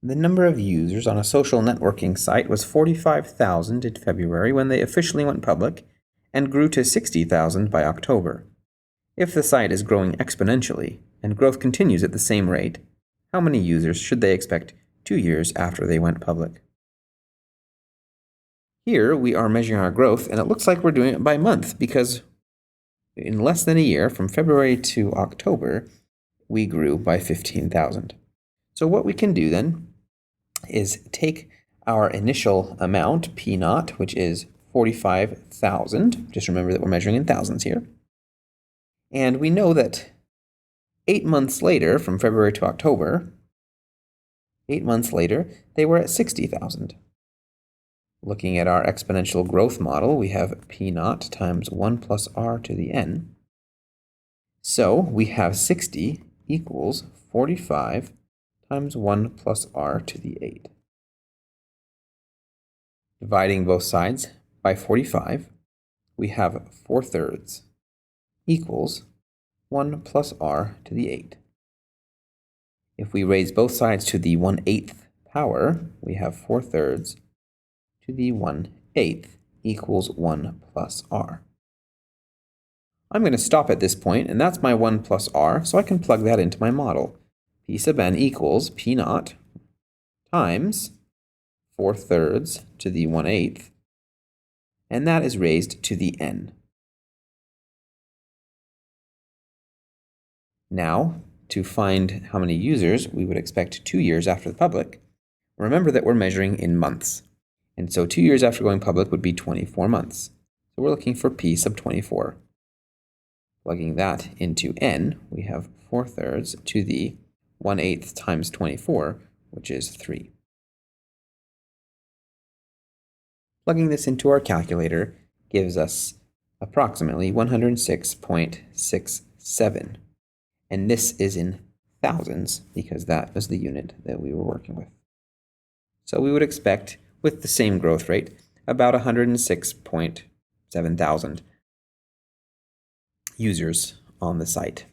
The number of users on a social networking site was 45,000 in February when they officially went public, and grew to 60,000 by October. If the site is growing exponentially, and growth continues at the same rate, how many users should they expect 2 years after they went public? Here we are measuring our growth, and it looks like we're doing it by month because in less than a year, from February to October, we grew by 15,000. So what we can do then is take our initial amount, P naught, which is 45,000. Just remember that we're measuring in thousands here. And we know that 8 months later, from February to October, 8 months later, they were at 60,000. Looking at our exponential growth model, we have P naught times 1 plus r to the n. So we have 60 equals 45 times 1 plus r to the 8. Dividing both sides by 45, we have 4/3 equals 1 plus r to the 8. If we raise both sides to the 1/8 power, we have 4/3 to the 1/8 equals 1 plus r. I'm going to stop at this point, and that's my 1 plus r, so I can plug that into my model. P sub n equals P naught times 4/3 to the 1/8, and that is raised to the n. Now, to find how many users we would expect 2 years after the public, remember that we're measuring in months. And so 2 years after going public would be 24 months. So we're looking for P sub 24. Plugging that into n, we have 4/3 to the 1/8 times 24, which is 3. Plugging this into our calculator gives us approximately 106.67. And this is in thousands because that was the unit that we were working with. So we would expect, with the same growth rate, about 106.7 thousand users on the site.